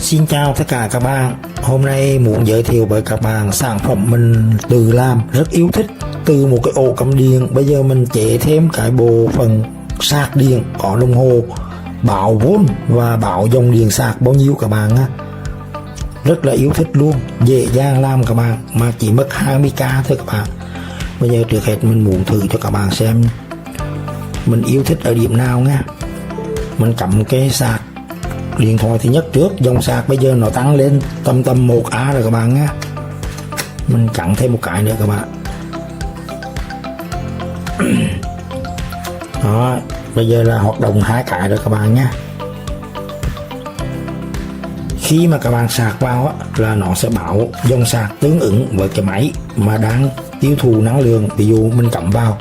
Xin chào tất cả các bạn. Hôm nay muốn giới thiệu với các bạn sản phẩm mình tự làm rất yêu thích. Từ một cái ổ cắm điện, bây giờ mình chế thêm cái bộ phận sạc điện có đồng hồ báo vôn và báo dòng điện sạc bao nhiêu các bạn á. Rất là yêu thích luôn, dễ dàng làm các bạn, mà chỉ mất 20k thôi các bạn. Bây giờ trước hết mình muốn thử cho các bạn xem mình yêu thích ở điểm nào nha. Mình cắm cái sạc điện thoại thì nhất trước, dòng sạc bây giờ nó tăng lên tầm 1A rồi các bạn nhé. Mình cắm thêm một cái nữa các bạn. Đó, bây giờ là hoạt động hai cái rồi các bạn nhé. Khi mà các bạn sạc vào á, là nó sẽ báo dòng sạc tương ứng với cái máy mà đang tiêu thụ năng lượng. Ví dụ mình cắm vào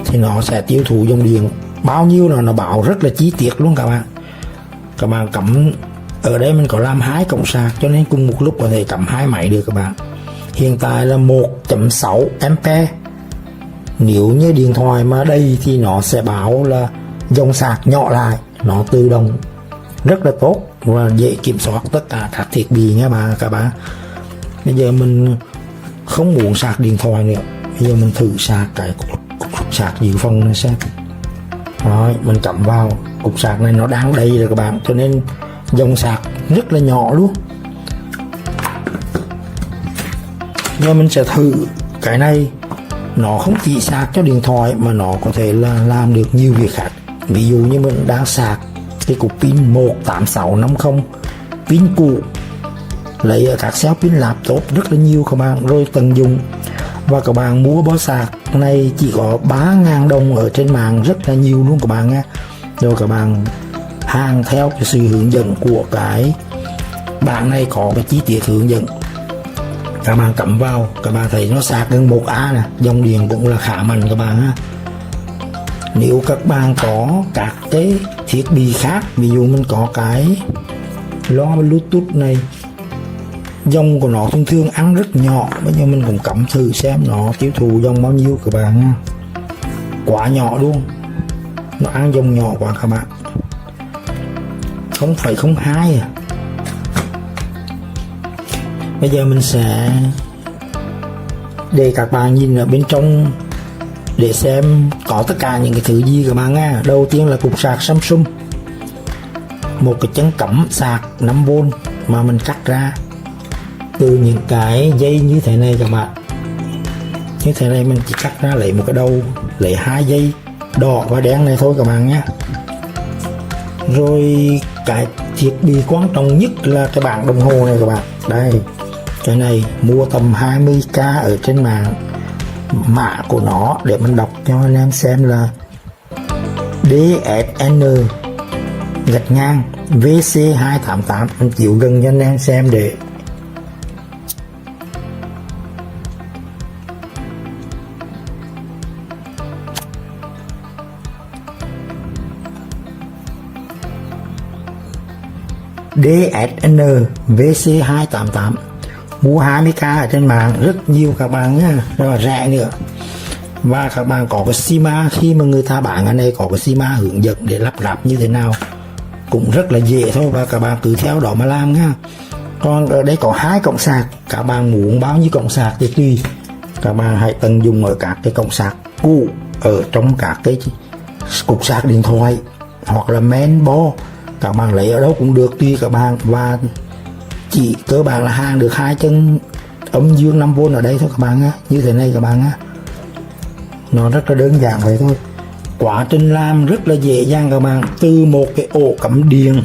thì nó sẽ tiêu thụ dòng điện bao nhiêu là nó báo rất là chi tiết luôn các bạn. Các bạn cắm ở đây mình có làm 2 cổng sạc cho nên cùng một lúc có thể cắm 2 máy được các bạn. Hiện tại là 1.6A. Nếu như điện thoại mà đây thì nó sẽ báo là dòng sạc nhỏ lại, nó tự động rất là tốt và dễ kiểm soát tất cả các thiết bị nha các bạn. Bây giờ mình không muốn sạc điện thoại nữa, bây giờ mình thử sạc cái cục sạc dự phòng này xem. Rồi mình cắm vào, cục sạc này nó đang đầy rồi các bạn, cho nên dòng sạc rất là nhỏ luôn. Giờ mình sẽ thử cái này, nó không chỉ sạc cho điện thoại mà nó có thể là làm được nhiều việc khác. Ví dụ như mình đang sạc cái cục pin 18650 pin cũ, lấy ở các shop pin laptop rất là nhiều các bạn, rồi tận dụng. Và các bạn mua bó sạc này chỉ có 3.000 đồng ở trên mạng, rất là nhiều luôn các bạn nha. Rồi các bạn hàng theo cái sự hướng dẫn của cái bạn này, có cái chi tiết hướng dẫn. Các bạn cắm vào, các bạn thấy nó sạc gần 1A nè, dòng điện cũng là khá mạnh các bạn ha. Nếu các bạn có các cái thiết bị khác, ví dụ mình có cái loa Bluetooth này, dòng của nó thông thường ăn rất nhỏ, bây giờ mình cũng cắm thử xem nó tiêu thụ dòng bao nhiêu các bạn nha. Quá nhỏ luôn, nó ăn dòng nhỏ quá các bạn, 0,02 à. Bây giờ mình sẽ để các bạn nhìn ở bên trong để xem có tất cả những cái thứ gì các bạn nha. Đầu tiên là cục sạc Samsung, một cái chân cắm sạc 5V mà mình cắt ra từ những cái dây như thế này các bạn. Như thế này mình chỉ cắt ra, lấy một cái đầu, lấy 2 dây đỏ và đen này thôi các bạn nhé. Rồi cái thiết bị quan trọng nhất là cái bảng đồng hồ này các bạn. Đây, cái này mua tầm 20k ở trên mạng. Mã của nó để mình đọc cho anh em xem là DSN gạch ngang VC288. Mình chịu gần cho anh em xem để DSN VC288, mua 20k ở trên mạng, rất nhiều các bạn nhé, rất là rẻ nữa. Và các bạn có cái schema, khi mà người ta bán ở đây có cái schema hướng dẫn để lắp ráp như thế nào, cũng rất là dễ thôi, và các bạn cứ theo đó mà làm nha. Còn ở đây có 2 cổng sạc, các bạn muốn bao nhiêu cổng sạc thì tùy, các bạn hãy tận dụng ở các cái cổng sạc cũ ở trong các cái cục sạc điện thoại hoặc là main board, các bạn lấy ở đâu cũng được tùy các bạn. Và chỉ cơ bản là hàng được 2 chân âm dương 5V ở đây thôi các bạn nhé, như thế này các bạn nhé. Nó rất là đơn giản vậy thôi, quá trình làm rất là dễ dàng các bạn. Từ một cái ổ cắm điện,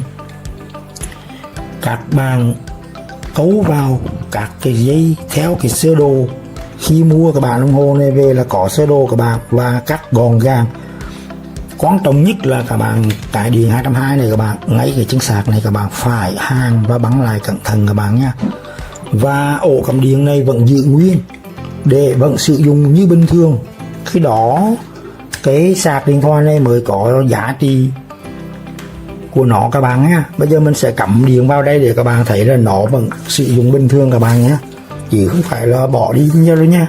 các bạn cấu vào các cái dây theo cái sơ đồ. Khi mua các bạn đồng hồ này về là có sơ đồ các bạn và cắt gọn gàng. Quan trọng nhất là các bạn cái điện 220 này các bạn, ngay cái chân sạc này các bạn phải hàng và bắn lại cẩn thận các bạn nha. Và ổ cắm điện này vẫn giữ nguyên để vẫn sử dụng như bình thường. Khi đó cái sạc điện thoại này mới có giá trị của nó các bạn nhé. Bây giờ mình sẽ cắm điện vào đây để các bạn thấy là nó vẫn sử dụng bình thường các bạn nhé, chứ không phải là bỏ đi nhau đâu nha.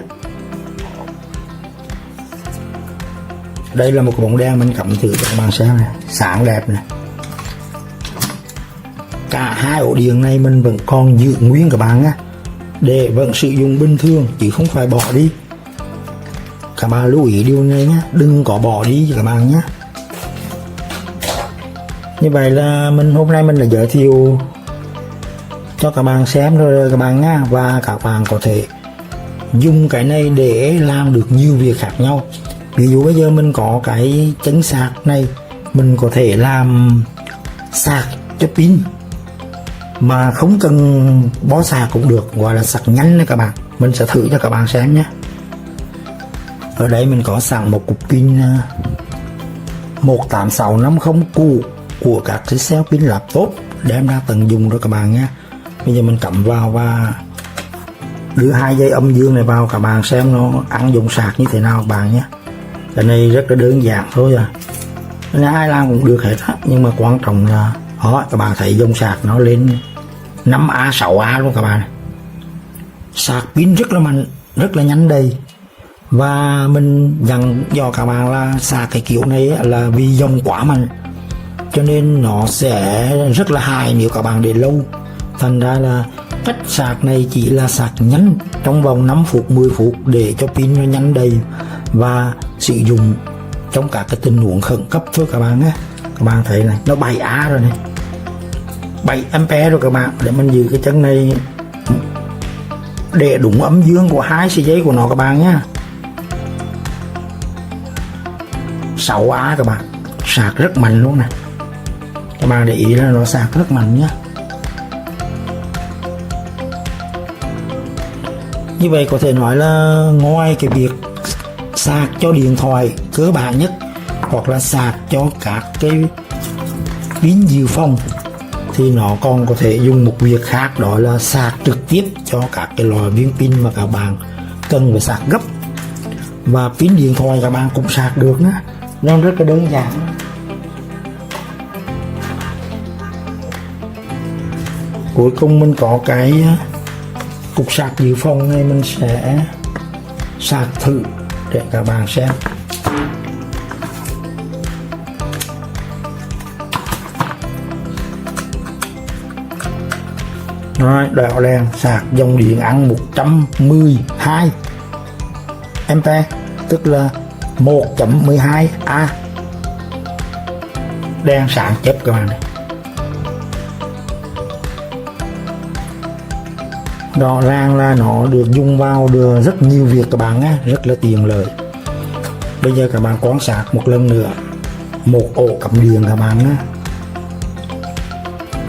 Đây là một cái bóng đèn mình cắm thử cho các bạn xem này, sáng đẹp này. cả hai ổ điện này mình vẫn còn giữ nguyên các bạn nhé, để vẫn sử dụng bình thường chứ không phải bỏ đi. Các bạn lưu ý điều này nhé, đừng có bỏ đi các bạn nhé. Như vậy là hôm nay mình đã giới thiệu cho các bạn xem rồi các bạn nhé, và các bạn có thể dùng cái này để làm được nhiều việc khác nhau. Ví dụ bây giờ mình có cái chân sạc này, mình có thể làm sạc cho pin mà không cần bó sạc cũng được, gọi là sạc nhanh đấy các bạn. Mình sẽ thử cho các bạn xem nhé. Ở đây mình có sẵn một cục pin 18650 cũ của các cái cell pin laptop đem ra tận dụng rồi các bạn nhé. Bây giờ mình cắm vào và đưa 2 dây âm dương này vào, các bạn xem nó ăn dụng sạc như thế nào các bạn nhé. Cái này rất là đơn giản thôi à, cái này ai làm cũng được hết á, nhưng mà quan trọng là đó, các bạn thấy dòng sạc nó lên 5A 6A luôn các bạn. Sạc pin rất là mạnh, rất là nhanh đầy. Và mình dặn dò các bạn là sạc cái kiểu này là vì dòng quá mạnh cho nên nó sẽ rất là hại nếu các bạn để lâu. Thành ra là cách sạc này chỉ là sạc nhanh trong vòng 5 phút 10 phút để cho pin nó nhanh đầy và sử dụng trong các cái tình huống khẩn cấp thôi các bạn nhé. Các bạn thấy này, nó 7A rồi này, 7A rồi các bạn. Để mình giữ cái chân này để đúng âm dương của 2 sợi dây của nó các bạn nhé. 6A các bạn, sạc rất mạnh luôn này. Các bạn để ý là nó sạc rất mạnh nhé. Như vậy có thể nói là ngoài cái việc sạc cho điện thoại cơ bản nhất hoặc là sạc cho các cái pin dự phòng thì nó còn có thể dùng một việc khác, đó là sạc trực tiếp cho các cái loại viên pin mà các bạn cần phải sạc gấp. Và pin điện thoại các bạn cũng sạc được nữa, nó rất là đơn giản. Cuối cùng mình có cái cục sạc dự phòng này, mình sẽ sạc thử để các bạn xem. Rồi, đảo đèn sạc dòng điện ăn 112 A, tức là 1.12A. Đèn sáng chớp các bạn này. Rõ ràng là nó được dùng vào được rất nhiều việc các bạn nhé, rất là tiện lợi. Bây giờ các bạn quan sát một lần nữa một ổ cắm điện các bạn nhé,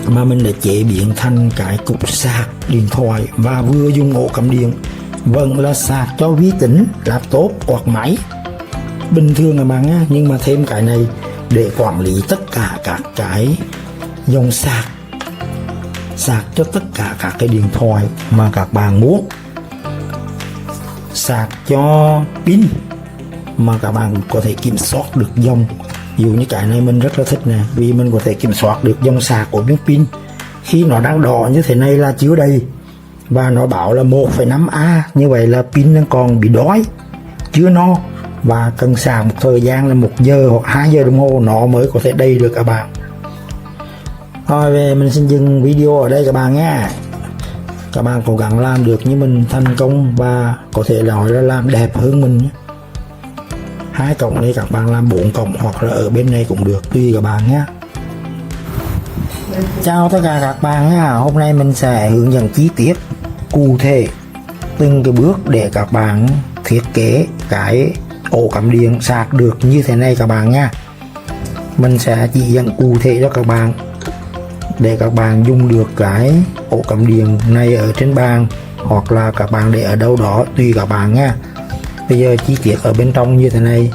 mà mình đã chế biến thành cái cục sạc điện thoại và vừa dùng ổ cắm điện, vẫn là sạc cho vi tính, laptop hoặc máy bình thường các bạn nhé. Nhưng mà thêm cái này để quản lý tất cả các cái dòng sạc cho tất cả các cái điện thoại mà các bạn muốn, sạc cho pin mà các bạn có thể kiểm soát được dòng. Ví dụ như cái này mình rất là thích nè, vì mình có thể kiểm soát được dòng sạc của viên pin. Khi nó đang đỏ như thế này là chưa đầy và nó bảo là 1,5A, như vậy là pin đang còn bị đói, chưa no và cần sạc một thời gian là 1 giờ hoặc 2 giờ đồng hồ nó mới có thể đầy được các bạn. Thôi về mình xin dừng video ở đây các bạn nhé. Các bạn cố gắng làm được như mình thành công và có thể nói là làm đẹp hơn mình nhé. 2 cổng này các bạn làm 4 cổng hoặc là ở bên này cũng được, tùy các bạn nhé. Chào tất cả các bạn nhé. Hôm nay mình sẽ hướng dẫn chi tiết cụ thể từng cái bước để các bạn thiết kế cái ổ cắm điện sạc được như thế này các bạn nha. Mình sẽ chỉ dẫn cụ thể cho các bạn để các bạn dùng được cái ổ cắm điện này ở trên bàn hoặc là các bạn để ở đâu đó tùy các bạn nha. Bây giờ chi tiết ở bên trong như thế này,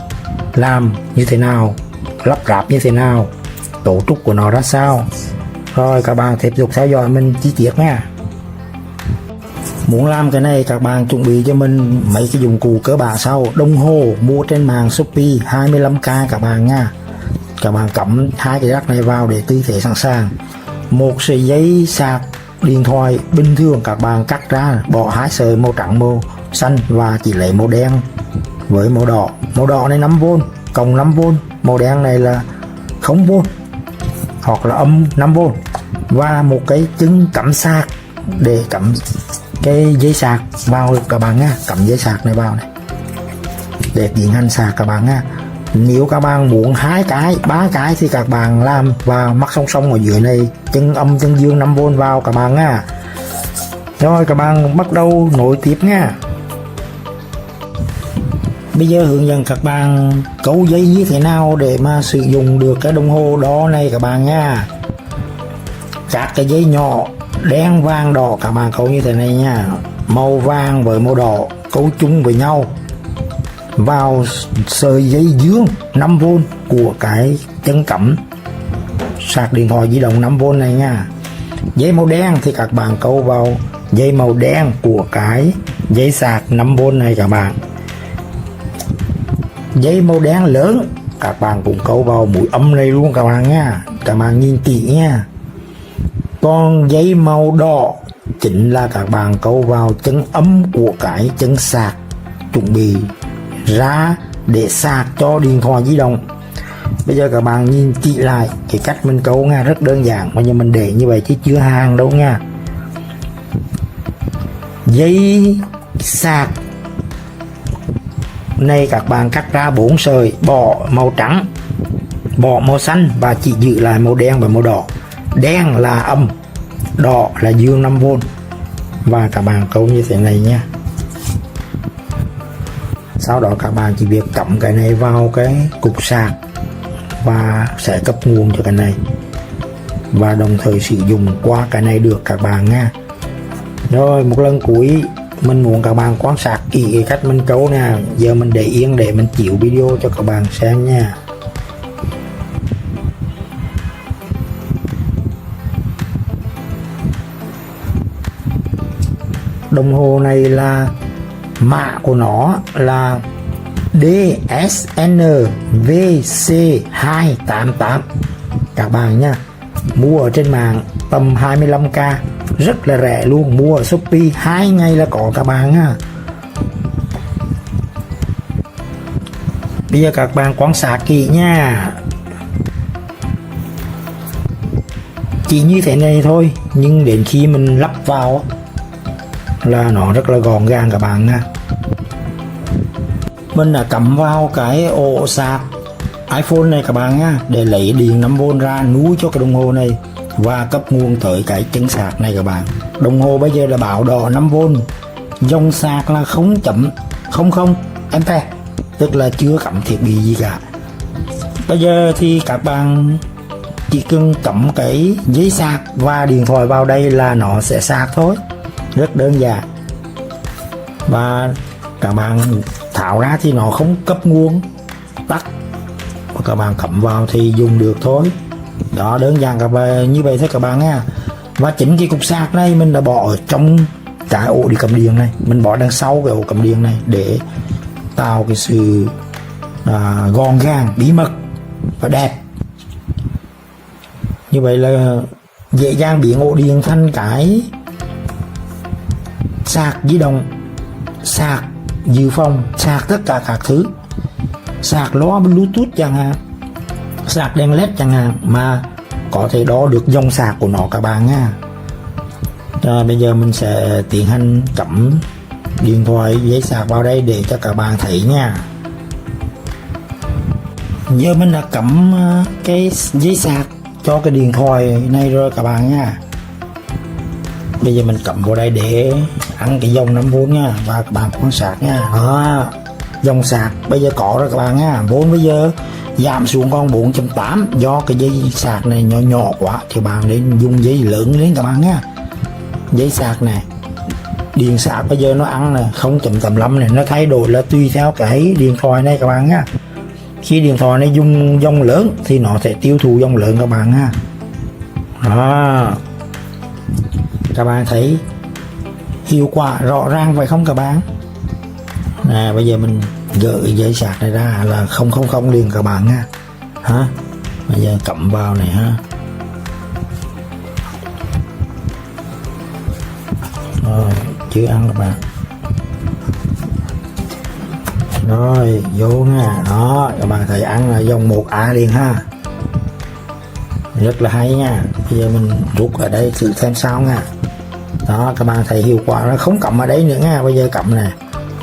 làm như thế nào, lắp ráp như thế nào, tổ trúc của nó ra sao, rồi các bạn tiếp tục theo dõi mình chi tiết nha. Muốn làm cái này các bạn chuẩn bị cho mình mấy cái dụng cụ cơ bản sau: đồng hồ mua trên mạng Shopee 25k các bạn nha. Các bạn cắm 2 cái rắc này vào để tư thế sẵn sàng. Một sợi dây sạc điện thoại bình thường các bạn cắt ra, bỏ 2 sợi màu trắng màu xanh và chỉ lấy màu đen với màu đỏ. Màu đỏ này 5V cộng 5V, màu đen này là 0V hoặc là âm 5V. và một cái chân cắm sạc để cắm cái dây sạc vào các bạn nha. Cắm dây sạc này vào này để tiến hành sạc các bạn nha. Nếu các bạn muốn 2 cái 3 cái thì các bạn làm và mắc song song ở dưới này, chân âm chân dương 5V vào các bạn nha. Rồi các bạn bắt đầu nối tiếp nha. Bây giờ hướng dẫn các bạn cấu dây như thế nào để mà sử dụng được cái đồng hồ đó này các bạn nha. Các cái dây nhỏ đen vàng đỏ các bạn cấu như thế này nha. Màu vàng với màu đỏ cấu chung với nhau vào sợi dây dương 5V của cái chân cắm sạc điện thoại di động 5V này nha. Dây màu đen thì các bạn câu vào dây màu đen của cái dây sạc 5V này các bạn. Dây màu đen lớn các bạn cũng câu vào mũi âm này luôn các bạn nha. Các bạn nhìn kỹ nha. Còn dây màu đỏ chính là các bạn câu vào chân âm của cái chân sạc chuẩn bị ra để sạc cho điện thoại di động. Bây giờ các bạn nhìn kỹ lại cái cách mình câu nha, rất đơn giản, bây giờ mình để như vậy chứ chưa hàng đâu nha. Dây sạc này các bạn cắt ra 4 sợi, bỏ màu trắng, bỏ màu xanh và chỉ giữ lại màu đen và màu đỏ. Đen là âm, đỏ là dương 5V và các bạn câu như thế này nha. Sau đó các bạn chỉ việc cắm cái này vào cái cục sạc và sẽ cấp nguồn cho cái này và đồng thời sử dụng qua cái này được các bạn nha. Rồi một lần cuối mình muốn các bạn quan sát kỹ cái cách mình câu nè. Giờ mình để yên để mình chiếu video cho các bạn xem nha. Đồng hồ này là mã của nó là DSN VC288 các bạn nha. Mua ở trên mạng tầm 25k, rất là rẻ luôn. Mua ở Shopee 2 ngày là có các bạn nha. Bây giờ các bạn quan sát kỹ nha. Chỉ như thế này thôi, nhưng đến khi mình lắp vào là nó rất là gọn gàng các bạn nha. Mình đã cắm vào cái ổ sạc iPhone này các bạn nha, để lấy điện 5V ra nối cho cái đồng hồ này và cấp nguồn tới cái chân sạc này các bạn. Đồng hồ bây giờ là báo đỏ 5V, dòng sạc là 0.00A, tức là chưa cắm thiết bị gì cả. Bây giờ thì các bạn chỉ cần cắm cái dây sạc và điện thoại vào đây là nó sẽ sạc thôi, rất đơn giản. Và các bạn tháo ra thì nó không cấp nguồn, tắt, và các bạn cắm vào thì dùng được thôi. Đó, đơn giản các bạn, như vậy thôi các bạn nha. Và chính cái cục sạc này mình đã bỏ ở trong cái ổ đi cầm điện này, mình bỏ đằng sau cái ổ cầm điện này để tạo cái sự gọn gàng, bí mật và đẹp. Như vậy là dễ dàng biến ổ điện thành cái sạc di động, sạc dự phòng, sạc tất cả các thứ, sạc loa Bluetooth chẳng hạn, sạc đèn led chẳng hạn, mà có thể đo được dòng sạc của nó các bạn nha. Bây giờ mình sẽ tiến hành cắm điện thoại dây sạc vào đây để cho các bạn thấy nha. Giờ mình đã cắm cái dây sạc cho cái điện thoại này rồi các bạn nha. Bây giờ mình cắm vào đây để ăn cái dòng 5V nha, và các bạn quan sát nha. Đó, dòng sạc bây giờ có rồi các bạn nha. Vốn bây giờ giảm xuống còn 4.8 do cái dây sạc này nhỏ nhỏ quá thì bạn nên dùng dây lớn lên các bạn nha. Dây sạc này, điện sạc bây giờ nó ăn là 0.85 này, nó thay đổi là tùy theo cái điện thoại này các bạn nha. Khi điện thoại này dùng dòng lớn thì nó sẽ tiêu thụ dòng lớn các bạn nha. Đó, các bạn thấy hiệu quả rõ ràng vậy không các bạn? Bây giờ mình gỡ dây sạc này ra là 000 liền các bạn nha. Bây giờ cắm vào này ha. Rồi, chưa ăn các bạn. Rồi, vô nha. Đó, các bạn thấy ăn là dòng 1A liền ha. rất là hay nha. Bây giờ mình rút ở đây thử xem sao nha. Đó, các bạn thấy hiệu quả nó không cầm ở đấy nữa nha. Bây giờ cầm nè,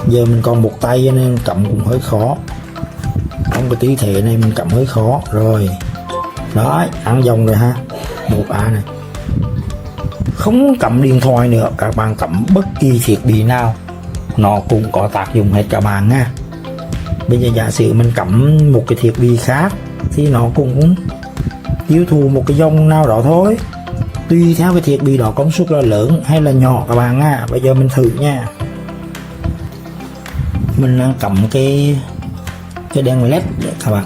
giờ mình còn một tay cho nên cầm cũng hơi khó, trong cái tư thế này mình cầm hơi khó rồi. Đó, ăn dòng rồi ha. Một này không cầm điện thoại nữa, các bạn cầm bất kỳ thiết bị nào nó cũng có tác dụng hết các bạn nha. Bây giờ giả sử mình cắm một cái thiết bị khác thì nó cũng tiêu thụ một cái dòng nào đó thôi, tùy theo cái thiết bị đó công suất là lớn hay là nhỏ các bạn nha. Bây giờ mình thử nha. Mình đang cắm cái đèn led để các bạn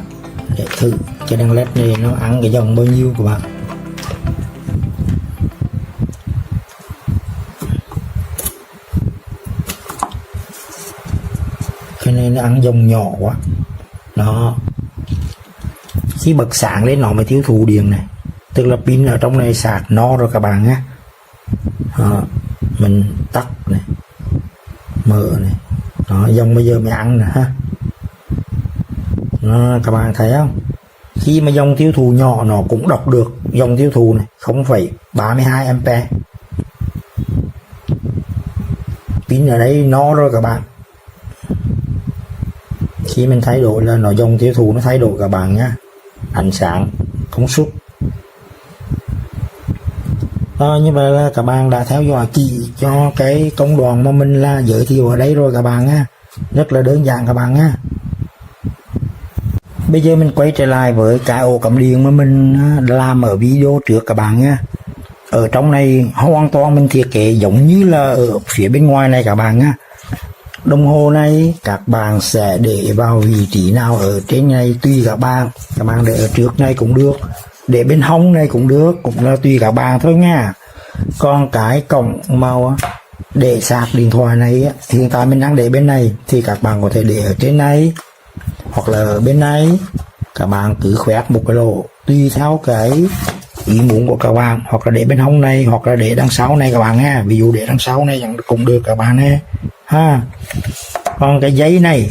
để thử cái đèn led này nó ăn cái dòng bao nhiêu các bạn. Cái này nó ăn dòng nhỏ quá đó. Khi bật sáng lên nó mới tiêu thụ điện này, tức là pin ở trong này sạc no rồi các bạn nhé. Mình tắt này, mở này, đó, dòng bây giờ mới ăn nè ha. Đó, các bạn thấy không, khi mà dòng tiêu thụ nhỏ nó cũng đọc được dòng tiêu thụ này 0,32 ampere. Pin ở đây no rồi các bạn. Khi mình thay đổi là nó dòng tiêu thụ nó thay đổi các bạn nhé. Ánh sáng, công suất. Như vậy là các bạn đã theo dõi kỹ cho cái công đoạn mà mình là giới thiệu ở đây rồi các bạn nha. Rất là đơn giản các bạn nha. Bây giờ mình quay trở lại với cái ổ cắm điện mà mình làm ở video trước các bạn nha. Ở trong này hoàn toàn mình thiết kế giống như là ở phía bên ngoài này các bạn nha. Đồng hồ này các bạn sẽ để vào vị trí nào ở trên này tùy các bạn. Các bạn để ở trước này cũng được, để bên hông này cũng được, cũng là tùy các bạn thôi nha. Còn cái cổng màu để sạc điện thoại này hiện tại mình đang để bên này thì các bạn có thể để ở trên này hoặc là ở bên này. Các bạn cứ khoét một cái lỗ tùy theo cái ý muốn của các bạn, hoặc là để bên hông này hoặc là để đằng sau này các bạn nha. Ví dụ để đằng sau này cũng được các bạn nha ha. Còn cái giấy này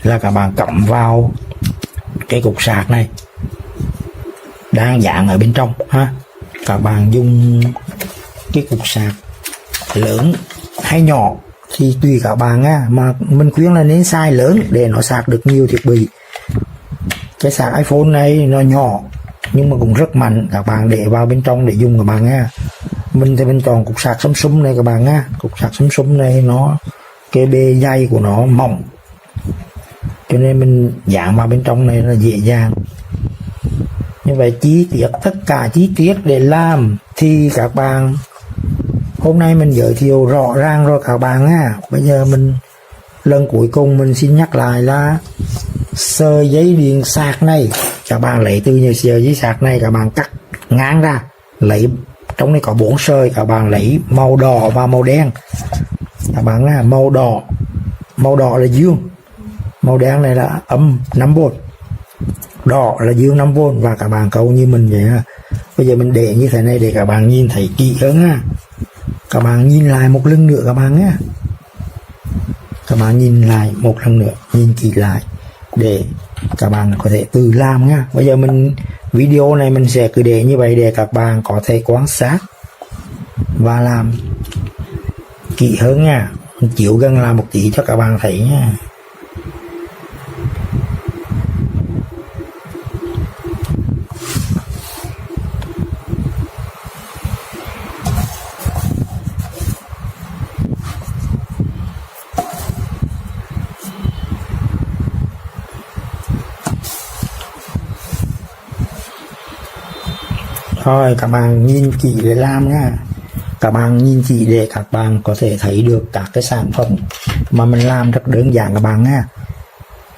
là các bạn cắm vào cái cục sạc này đang dạng ở bên trong ha. Các bạn dùng cái cục sạc lớn hay nhỏ thì tùy các bạn nha, mà mình khuyên là nên size lớn để nó sạc được nhiều thiết bị. Cái sạc iPhone này nó nhỏ nhưng mà cũng rất mạnh, các bạn để vào bên trong để dùng các bạn nha. Mình thì mình chọn cục sạc Samsung này các bạn nha. Cục sạc Samsung này nó cái bề dày của nó mỏng cho nên mình dán vào bên trong này là dễ dàng. Như vậy chi tiết, tất cả chi tiết để làm thì các bạn hôm nay mình giới thiệu rõ ràng rồi các bạn nha. Bây giờ mình lần cuối cùng mình xin nhắc lại là sợi dây điện sạc này các bạn lấy từ những sợi dây sạc này, các bạn cắt ngang ra, lấy trong này có 4 sợi, các bạn lấy màu đỏ và màu đen các bạn nha. Màu đỏ là dương, màu đen này là âm 5V, đỏ là dương 5V và các bạn câu như mình vậy ha. Bây giờ mình để như thế này để các bạn nhìn thấy kỹ hơn ha. Các bạn nhìn lại một lần nữa các bạn nhé. Các bạn nhìn lại một lần nữa, nhìn kỹ lại để các bạn có thể tự làm nha. Bây giờ mình video này mình sẽ cứ để như vậy để các bạn có thể quan sát và làm kỹ hơn nha. Mình chịu gần làm một tí cho các bạn thấy nha. Thôi các bạn nhìn kỹ để làm nha. Các bạn nhìn kỹ để các bạn có thể thấy được các cái sản phẩm mà mình làm rất đơn giản các bạn nha.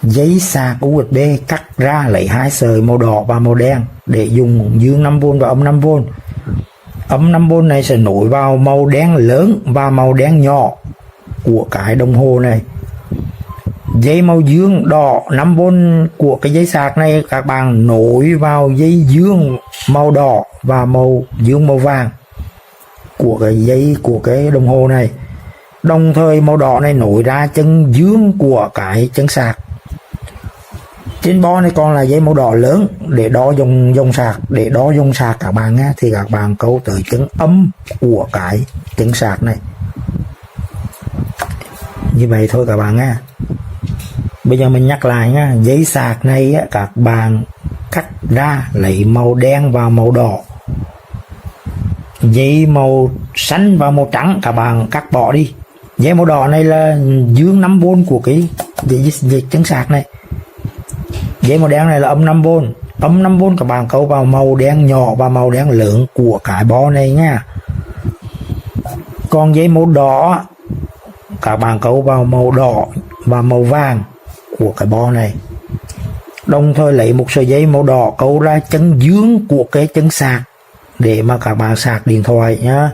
Giấy sạc USB cắt ra lấy 2 sợi màu đỏ và màu đen để dùng dương 5V và âm 5V. Âm 5V này sẽ nối vào màu đen lớn và màu đen nhỏ của cái đồng hồ này. Dây màu dương đỏ 5V của cái dây sạc này các bạn nối vào dây dương màu đỏ và màu dương màu vàng của cái dây của cái đồng hồ này. Đồng thời màu đỏ này nối ra chân dương của cái chân sạc. Trên bo này còn là dây màu đỏ lớn để đo dòng sạc. Để đo dòng sạc các bạn nhé, thì các bạn câu tới chấn âm của cái chấn sạc này. Như vậy thôi các bạn nha. Bây giờ mình nhắc lại nha, dây sạc này á, các bạn cắt ra lấy màu đen và màu đỏ. Dây màu xanh và màu trắng các bạn cắt bỏ đi. Dây màu đỏ này là dương 5V của cái dây chấn sạc này. Dây màu đen này là âm 5V. Âm 5V các bạn câu vào màu đen nhỏ và màu đen lớn của cái bo này nha. Còn dây màu đỏ các bạn câu vào màu đỏ và màu vàng của cái bo này. Đồng thời lấy một sợi dây màu đỏ câu ra chân dương của cái chân sạc để mà các bạn sạc điện thoại nhá.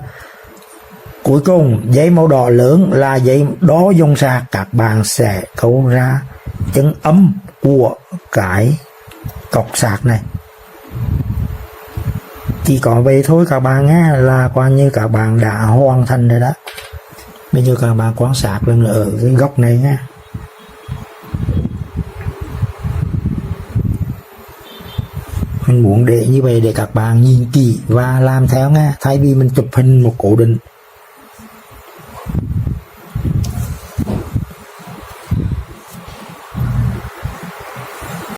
Cuối cùng dây màu đỏ lớn là dây đo dòng sạc, các bạn sẽ câu ra chân âm của cái cọc sạc này. Chỉ có vậy thôi các bạn nhé, là coi như các bạn đã hoàn thành rồi đó. Bây giờ các bạn quan sát lên ở cái góc này nha. Mình muốn để như vậy để các bạn nhìn kỹ và làm theo nha, thay vì mình chụp hình một cố định